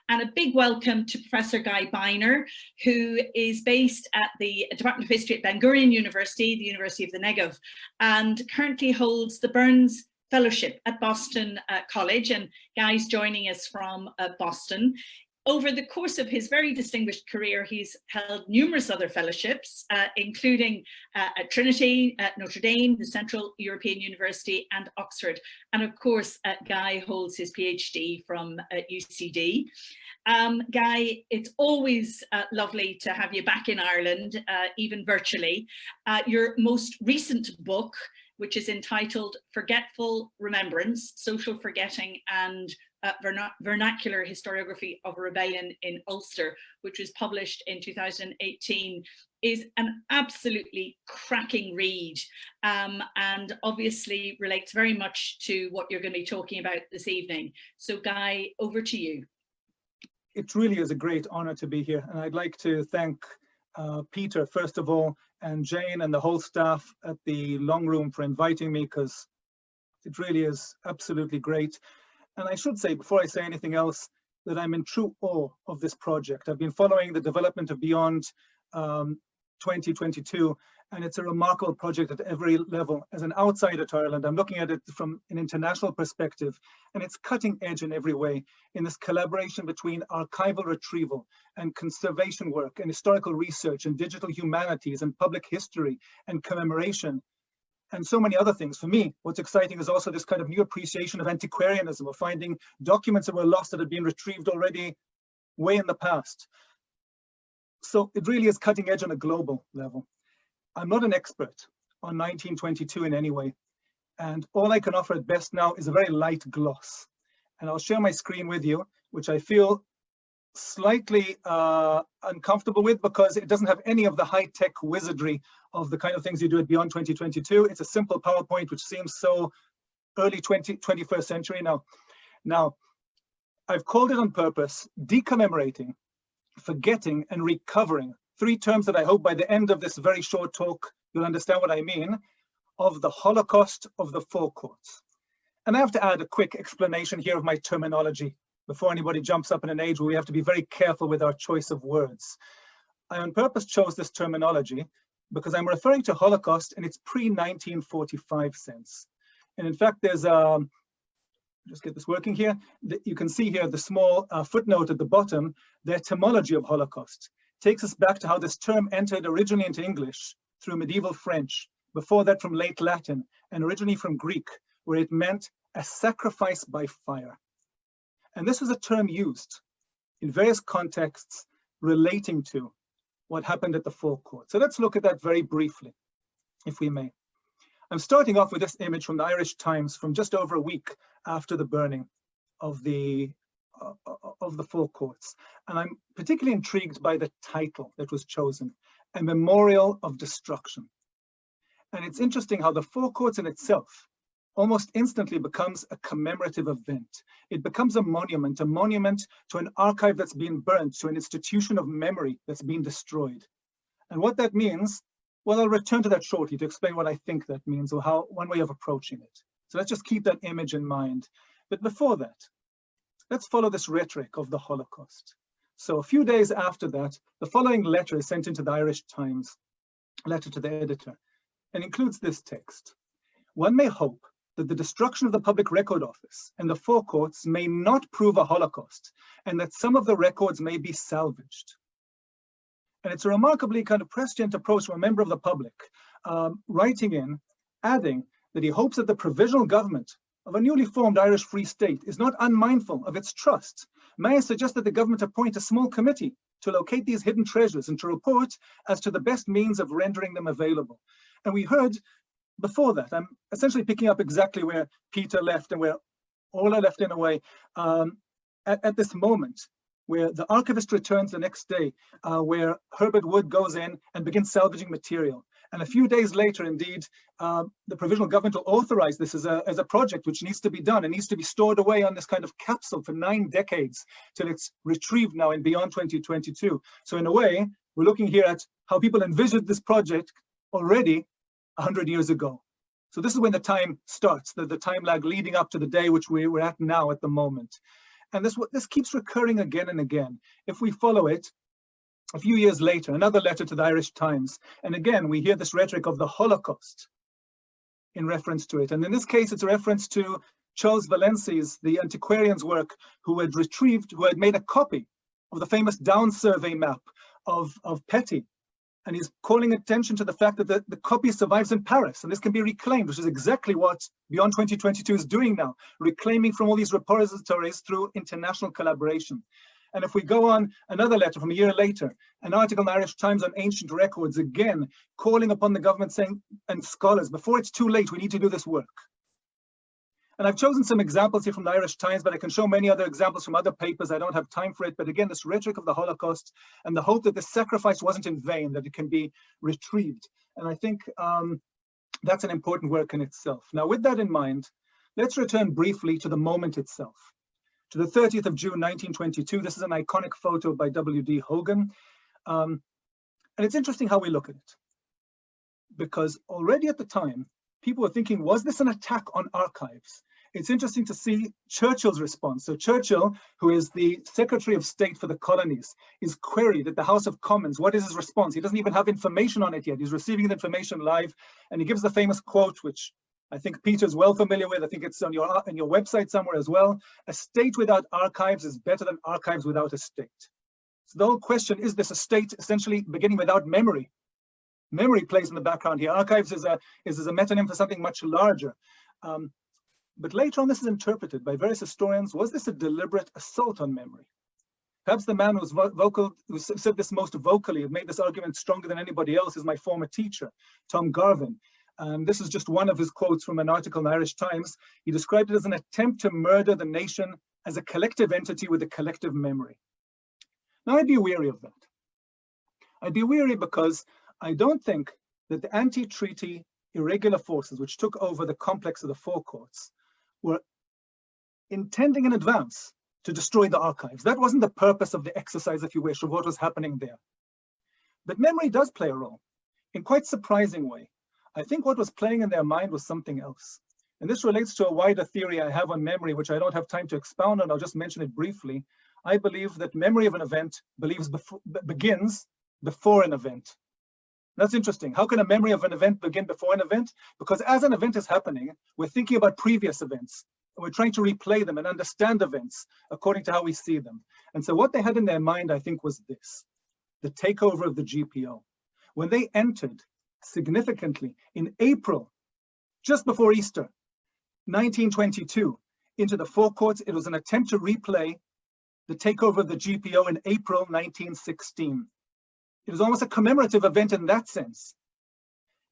And a big welcome to Professor Guy Beiner, who is based at the Department of History at Ben Gurion University, the University of the Negev, and currently holds the Burns Fellowship at Boston College. And Guy's joining us from Boston. Over the course of his very distinguished career, he's held numerous other fellowships, including at Trinity, at Notre Dame, the Central European University, and Oxford. And of course, Guy holds his PhD from UCD. Guy, it's always lovely to have you back in Ireland, even virtually. Your most recent book, which is entitled Forgetful Remembrance, Social Forgetting and Vernacular Historiography of a Rebellion in Ulster, which was published in 2018, is an absolutely cracking read, and obviously relates very much to what you're going to be talking about this evening. So Guy, over to you. It really is a great honor to be here, and I'd like to thank Peter, first of all, and Jane and the whole staff at the Long Room for inviting me, because it really is absolutely great. And I should say, before I say anything else, that I'm in true awe of this project. I've been following the development of Beyond 2022, and it's a remarkable project at every level. As an outsider to Ireland, I'm looking at it from an international perspective, and it's cutting edge in every way in this collaboration between archival retrieval and conservation work and historical research and digital humanities and public history and commemoration and so many other things. For me, what's exciting is also this kind of new appreciation of antiquarianism, of finding documents that were lost that had been retrieved already way in the past. So it really is cutting edge on a global level. I'm not an expert on 1922 in any way, and all I can offer at best now is a very light gloss. And I'll share my screen with you, which I feel slightly uncomfortable with because it doesn't have any of the high-tech wizardry of the kind of things you do at Beyond 2022. It's a simple PowerPoint, which seems so early 21st century now. Now, I've called it on purpose, Decommemorating, Forgetting, and Recovering. 3 terms that I hope by the end of this very short talk, you'll understand what I mean, of the Holocaust of the forecourts. And I have to add a quick explanation here of my terminology before anybody jumps up in an age where we have to be very careful with our choice of words. I on purpose chose this terminology because I'm referring to Holocaust in its pre-1945 sense. And in fact, there's just get this working here. You can see here the small footnote at the bottom. The etymology of Holocaust takes us back to how this term entered originally into English through medieval French, before that from late Latin, and originally from Greek, where it meant a sacrifice by fire. And this was a term used in various contexts relating to what happened at the forecourt. So let's look at that very briefly, if we may. I'm starting off with this image from the Irish Times from just over a week after the burning of the forecourts. And I'm particularly intrigued by the title that was chosen, A Memorial of Destruction. And it's interesting how the forecourts in itself almost instantly becomes a commemorative event. It becomes a monument to an archive that's been burnt, to an institution of memory that's been destroyed. And what that means, well, I'll return to that shortly to explain what I think that means, or how one way of approaching it. So let's just keep that image in mind. But before that, let's follow this rhetoric of the Holocaust. So a few days after that, the following letter is sent into the Irish Times, a letter to the editor, and includes this text. One may hope that the destruction of the Public Record Office and the forecourts may not prove a Holocaust, and that some of the records may be salvaged. And it's a remarkably kind of prescient approach from a member of the public, writing in, adding that he hopes that the provisional government of a newly formed Irish Free State is not unmindful of its trust. May I suggest that the government appoint a small committee to locate these hidden treasures and to report as to the best means of rendering them available. And we heard before that, I'm essentially picking up exactly where Peter left and where Ola left in a way, at this moment, where the archivist returns the next day, where Herbert Wood goes in and begins salvaging material. And a few days later, indeed, the provisional government will authorize this as a project which needs to be done. It needs to be stored away on this kind of capsule for 9 decades till it's retrieved now in Beyond 2022. So in a way, we're looking here at how people envisioned this project already 100 years ago. So this is when the time starts, the time lag leading up to the day which we're at now at the moment. And this keeps recurring again and again. If we follow it, a few years later, another letter to the Irish Times, and again, we hear this rhetoric of the Holocaust in reference to it. And in this case, it's a reference to Charles Valency's, the antiquarian's work, who had made a copy of the famous Down survey map of Petty. And he's calling attention to the fact that the copy survives in Paris, and this can be reclaimed, which is exactly what Beyond 2022 is doing now, reclaiming from all these repositories through international collaboration. And if we go on, another letter from a year later, an article in the Irish Times on ancient records, again, calling upon the government saying, and scholars, before it's too late, we need to do this work. And I've chosen some examples here from the Irish Times, but I can show many other examples from other papers. I don't have time for it. But again, this rhetoric of the Holocaust and the hope that the sacrifice wasn't in vain, that it can be retrieved. And I think that's an important work in itself. Now, with that in mind, let's return briefly to the moment itself. To the 30th of June, 1922. This is an iconic photo by W.D. Hogan. And it's interesting how we look at it. Because already at the time, people were thinking, was this an attack on archives? It's interesting to see Churchill's response. So Churchill, who is the Secretary of State for the colonies, is queried at the House of Commons. What is his response? He doesn't even have information on it yet. He's receiving the information live, and he gives the famous quote, which I think Peter's well familiar with. I think it's on your website somewhere as well. A state without archives is better than archives without a state. So the whole question, is this a state essentially beginning without memory? Memory plays in the background here. Archives is a metonym for something much larger. But later on, this is interpreted by various historians. Was this a deliberate assault on memory? Perhaps the man who said this most vocally, who made this argument stronger than anybody else, is my former teacher, Tom Garvin. This is just one of his quotes from an article in the Irish Times. He described it as an attempt to murder the nation as a collective entity with a collective memory. Now, I'd be weary of that. I'd be weary because I don't think that the anti-treaty irregular forces which took over the complex of the forecourts were intending in advance to destroy the archives. That wasn't the purpose of the exercise, if you wish, of what was happening there. But memory does play a role in quite surprising way. I think what was playing in their mind was something else. And this relates to a wider theory I have on memory, which I don't have time to expound on. I'll just mention it briefly. I believe that memory of an event begins before an event. That's interesting. How can a memory of an event begin before an event? Because as an event is happening, we're thinking about previous events. And we're trying to replay them and understand events according to how we see them. And so what they had in their mind, I think, was this: the takeover of the GPO. When they entered significantly in April, just before Easter, 1922, into the forecourts, it was an attempt to replay the takeover of the GPO in April 1916. It was almost a commemorative event in that sense.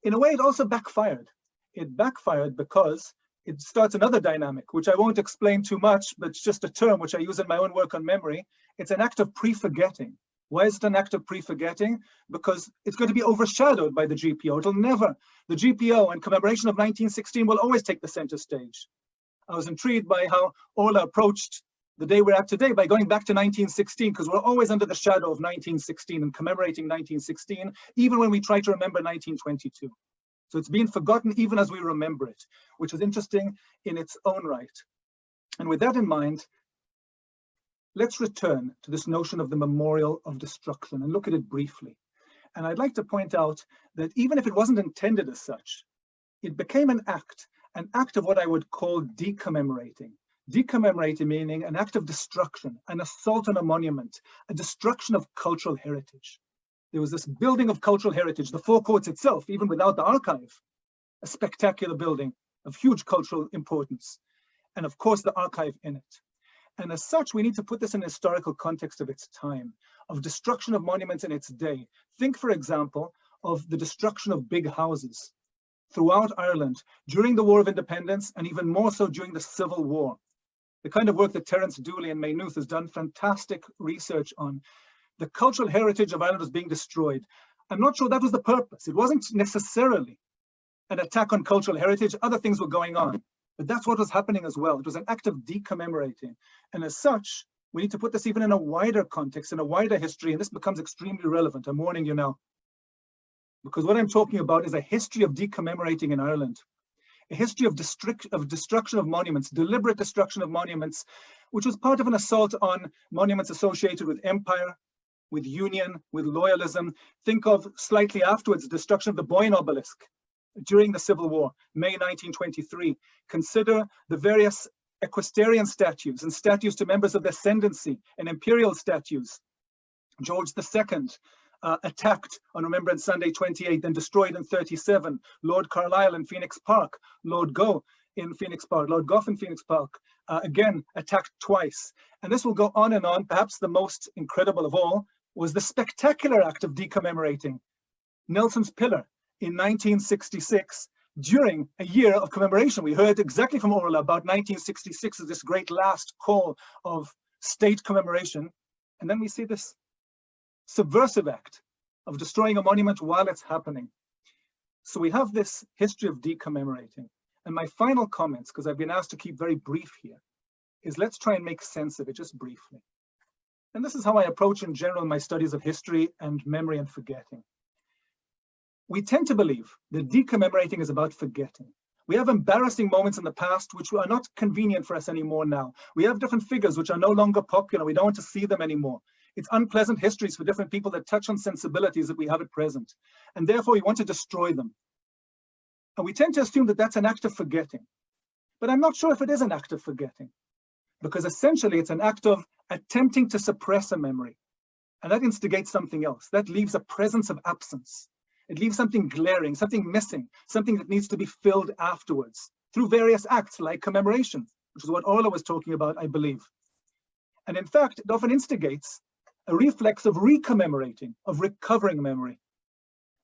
In a way, it also backfired. It backfired because it starts another dynamic, which I won't explain too much, but it's just a term which I use in my own work on memory. It's an act of pre-forgetting. Why is it an act of pre-forgetting? Because it's going to be overshadowed by the GPO. It'll never, the GPO and commemoration of 1916 will always take the center stage. I was intrigued by how Orla approached the day we're at today by going back to 1916, because we're always under the shadow of 1916 and commemorating 1916, even when we try to remember 1922. So it's been forgotten even as we remember it, which is interesting in its own right. And with that in mind, let's return to this notion of the memorial of destruction and look at it briefly. And I'd like to point out that even if it wasn't intended as such, it became an act of what I would call decommemorating. Decommemorating meaning an act of destruction, an assault on a monument, a destruction of cultural heritage. There was this building of cultural heritage, the forecourts itself, even without the archive, a spectacular building of huge cultural importance, and of course the archive in it. And as such, we need to put this in a historical context of its time, of destruction of monuments in its day. Think, for example, of the destruction of big houses throughout Ireland during the War of Independence, and even more so during the Civil War. The kind of work that Terence Dooley and Maynooth has done fantastic research on. The cultural heritage of Ireland was being destroyed. I'm not sure that was the purpose. It wasn't necessarily an attack on cultural heritage. Other things were going on, but that's what was happening as well. It was an act of decommemorating. And as such, we need to put this even in a wider context, in a wider history, and this becomes extremely relevant. I'm warning you now. Because what I'm talking about is a history of decommemorating in Ireland. a history of destruction of monuments, deliberate destruction of monuments, which was part of an assault on monuments associated with empire, with union, with loyalism. Think of slightly afterwards, the destruction of the Beiner obelisk during the Civil War, May 1923. Consider the various equestrian statues and statues to members of the ascendancy and imperial statues. George II attacked on Remembrance Sunday 28, then destroyed in 37. Lord Carlisle in Phoenix Park, Lord Gough in Phoenix Park, again attacked twice. And this will go on and on. Perhaps the most incredible of all was the spectacular act of decommemorating Nelson's Pillar in 1966 during a year of commemoration. We heard exactly from Orla about 1966 as this great last call of state commemoration. And then we see this subversive act of destroying a monument while it's happening. So we have this history of decommemorating. And my final comments, because I've been asked to keep very brief here, is let's try and make sense of it just briefly. And this is how I approach in general my studies of history and memory and forgetting. We tend to believe that decommemorating is about forgetting. We have embarrassing moments in the past which are not convenient for us anymore now. We have different figures which are no longer popular. We don't want to see them anymore. It's unpleasant histories for different people that touch on sensibilities that we have at present. And therefore we want to destroy them. And we tend to assume that that's an act of forgetting. But I'm not sure if it is an act of forgetting, because essentially it's an act of attempting to suppress a memory. And that instigates something else. That leaves a presence of absence. It leaves something glaring, something missing, something that needs to be filled afterwards through various acts like commemoration, which is what Orla was talking about, I believe. And in fact, it often instigates a reflex of recommemorating, of recovering memory.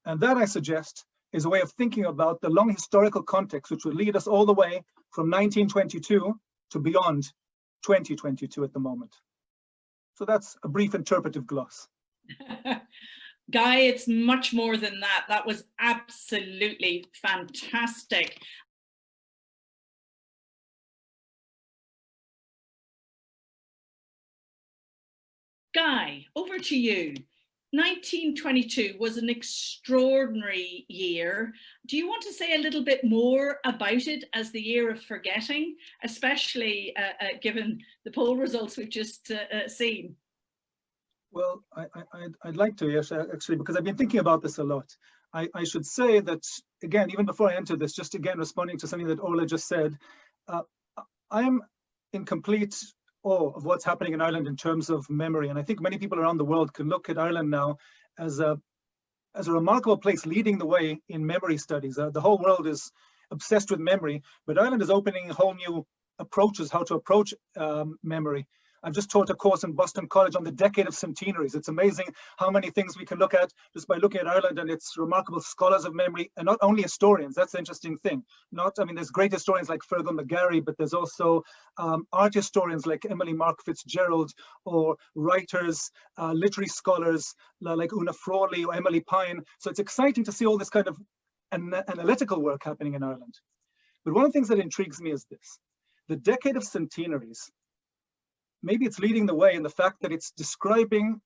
And that, I suggest, is a way of thinking about the long historical context, which would lead us all the way from 1922 to beyond 2022 at the moment. So that's a brief interpretive gloss. Guy, it's much more than that. That was absolutely fantastic. Guy, over to you. 1922 was an extraordinary year. Do you want to say a little bit more about it as the year of forgetting, especially given the poll results we've just seen? Well, I'd like to, yes, actually, because I've been thinking about this a lot. I should say that, again, even before I enter this, just again responding to something that Orla just said, I am in complete awe of what's happening in Ireland in terms of memory. And I think many people around the world can look at Ireland now as a remarkable place leading the way in memory studies. The whole world is obsessed with memory, but Ireland is opening whole new approaches, how to approach memory. I've just taught a course in Boston College on the decade of centenaries. It's amazing how many things we can look at just by looking at Ireland and its remarkable scholars of memory, and not only historians. That's the interesting thing. There's great historians like Fergal McGarry, but there's also art historians like Emily Mark Fitzgerald, or writers, literary scholars like Una Frawley or Emily Pine. So it's exciting to see all this kind of analytical work happening in Ireland. But one of the things that intrigues me is this. The decade of centenaries, maybe it's leading the way in the fact that it's describing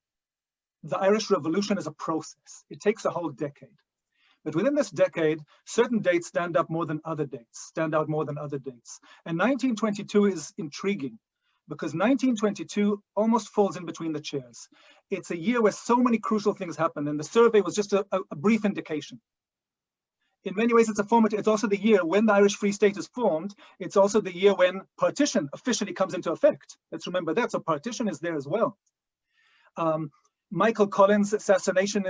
the Irish Revolution as a process. It takes a whole decade. But within this decade, certain dates stand out more than other dates. And 1922 is intriguing because 1922 almost falls in between the chairs. It's a year where so many crucial things happen, and the survey was just a brief indication. In many ways, it's also the year when the Irish Free State is formed. It's also the year when partition officially comes into effect. Let's remember that. So partition is there as well. Michael Collins' assassination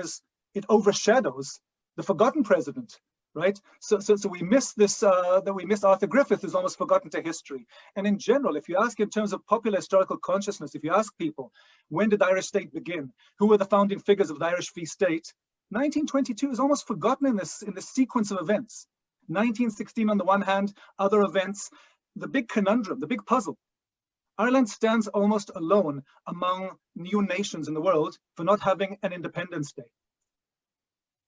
it overshadows the forgotten president, right? So we miss this, that we miss Arthur Griffith is almost forgotten to history. And in general, if you ask in terms of popular historical consciousness, if you ask people, when did the Irish state begin? Who were the founding figures of the Irish Free State? 1922 is almost forgotten in this sequence of events. 1916 on the one hand, other events, the big conundrum, the big puzzle. Ireland stands almost alone among new nations in the world for not having an Independence Day.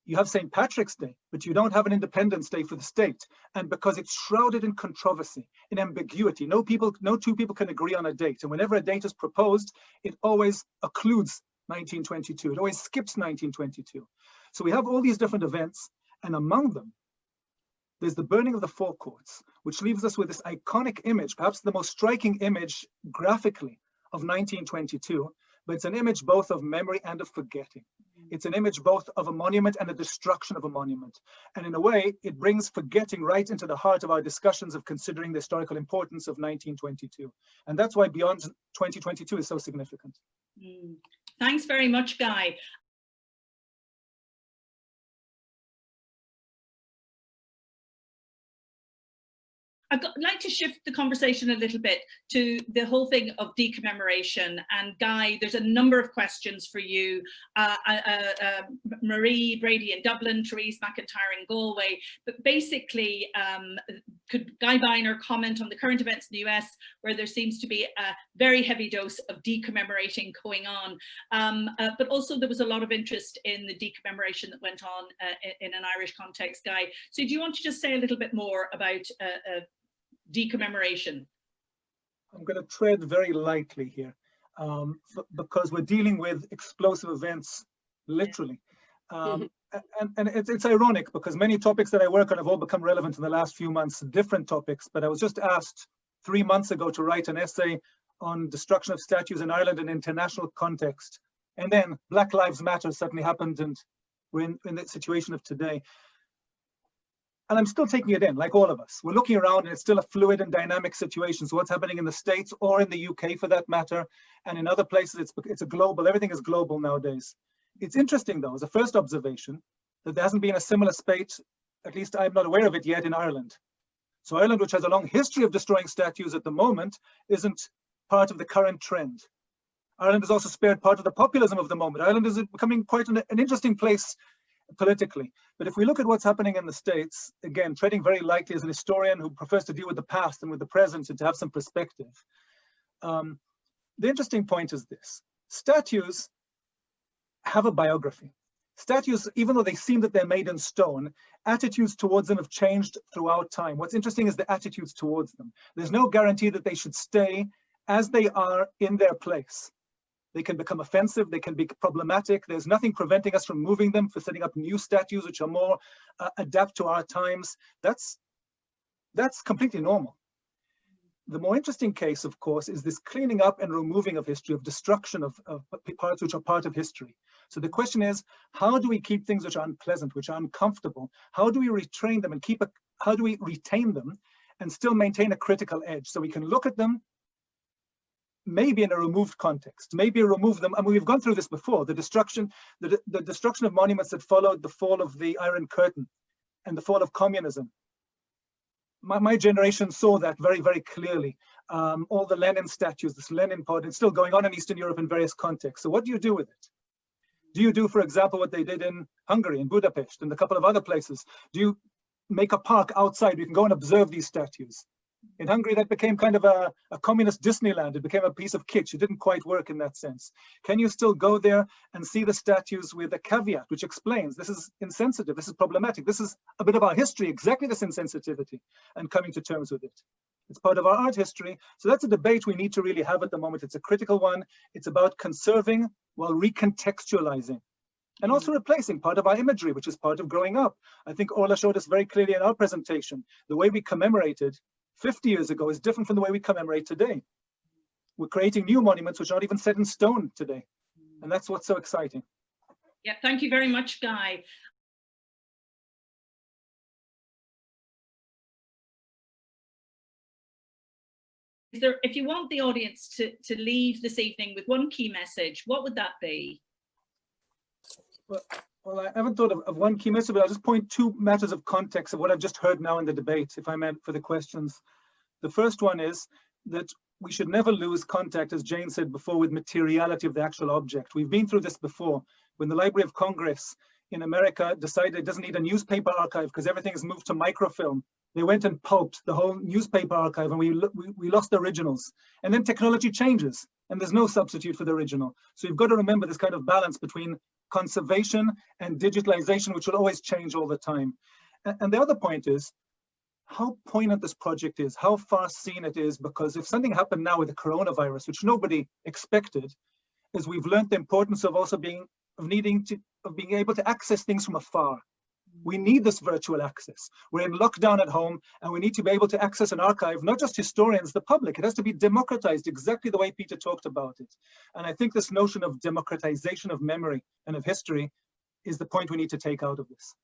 You have St. Patrick's Day, but you don't have an Independence Day for the state. And because it's shrouded in controversy, in ambiguity, no two people can agree on a date. And whenever a date is proposed, it always occludes 1922. It always skips 1922. So we have all these different events, and among them, There's the burning of the forecourts, which leaves us with this iconic image, perhaps the most striking image graphically of 1922, but it's an image both of memory and of forgetting. It's an image both of a monument and a destruction of a monument. And in a way, it brings forgetting right into the heart of our discussions of considering the historical importance of 1922. And that's why Beyond 2022 is so significant. Thanks very much, Guy. I'd like to shift the conversation a little bit to the whole thing of decommemoration. And Guy, there's a number of questions for you. Marie Brady in Dublin, Therese McIntyre in Galway. But basically, could Guy Beiner comment on the current events in the US, where there seems to be a very heavy dose of decommemorating going on. But also there was a lot of interest in the decommemoration that went on in an Irish context, Guy. So do you want to just say a little bit more about decommemoration? I'm going to tread very lightly here because we're dealing with explosive events, literally. And it's ironic because many topics that I work on have all become relevant in the last few months, different topics. But I was just asked 3 months ago to write an essay on destruction of statues in Ireland in international context. And then Black Lives Matter suddenly happened and we're in the situation of today. And I'm still taking it in, like all of us. We're looking around and it's still a fluid and dynamic situation. So what's happening in the States or in the UK for that matter, and in other places, it's a global, everything is global nowadays. It's interesting though, as a first observation, that there hasn't been a similar spate, at least I'm not aware of it yet, in Ireland. So Ireland, which has a long history of destroying statues at the moment, isn't part of the current trend. Ireland is also spared part of the populism of the moment. Ireland is becoming quite an interesting place politically. But if we look at what's happening in the States, again, treading very lightly as an historian who prefers to deal with the past and with the present and to have some perspective, the interesting point is this. Statues have a biography. Statues, even though they seem that they're made in stone, attitudes towards them have changed throughout time. What's interesting is the attitudes towards them. There's no guarantee that they should stay as they are in their place. They can become offensive, they can be problematic. There's nothing preventing us from moving them, for setting up new statues which are more adapt to our times. That's completely normal. The more interesting case, of course, is this cleaning up and removing of history, of destruction of parts which are part of history. So the question is, how do we keep things which are unpleasant, which are uncomfortable? How do we retrain them and how do we retain them and still maintain a critical edge so we can look at them maybe in a removed context, maybe remove them. I mean, we've gone through this before, the destruction of monuments that followed the fall of the Iron Curtain and the fall of communism. My generation saw that very, very clearly. All the Lenin statues, this Lenin pod, it's still going on in Eastern Europe in various contexts. So what do you do with it? Do you do, for example, what they did in Hungary, in Budapest, and a couple of other places? Do you make a park outside? You can go and observe these statues. In Hungary, that became kind of a communist Disneyland. It became a piece of kitsch. It didn't quite work in that sense. Can you still go there and see the statues with a caveat, which explains this is insensitive, this is problematic, this is a bit of our history, exactly this insensitivity, and coming to terms with it. It's part of our art history. So that's a debate we need to really have at the moment. It's a critical one. It's about conserving while recontextualizing. And also replacing part of our imagery, which is part of growing up. I think Orla showed us very clearly in our presentation, the way we commemorated 50 years ago is different from the way we commemorate today. We're creating new monuments which aren't even set in stone today. And that's what's so exciting. Yeah, thank you very much, Guy. If you want the audience to leave this evening with one key message, what would that be? Well, I haven't thought of one key message, but I'll just point two matters of context of what I've just heard now in the debate, if I meant for the questions. The first one is that we should never lose contact, as Jane said before, with materiality of the actual object. We've been through this before. When the Library of Congress in America decided it doesn't need a newspaper archive because everything is moved to microfilm, they went and pulped the whole newspaper archive and we lost the originals. And then technology changes and there's no substitute for the original. So you've got to remember this kind of balance between conservation and digitalization, which will always change all the time. And the other point is how poignant this project is, how far seen it is, because if something happened now with the coronavirus, which nobody expected, is we've learned the importance of also being able to access things from afar. We need this virtual access. We're in lockdown at home, and we need to be able to access an archive, not just historians, the public. It has to be democratized exactly the way Peter talked about it. And I think this notion of democratization of memory and of history is the point we need to take out of this.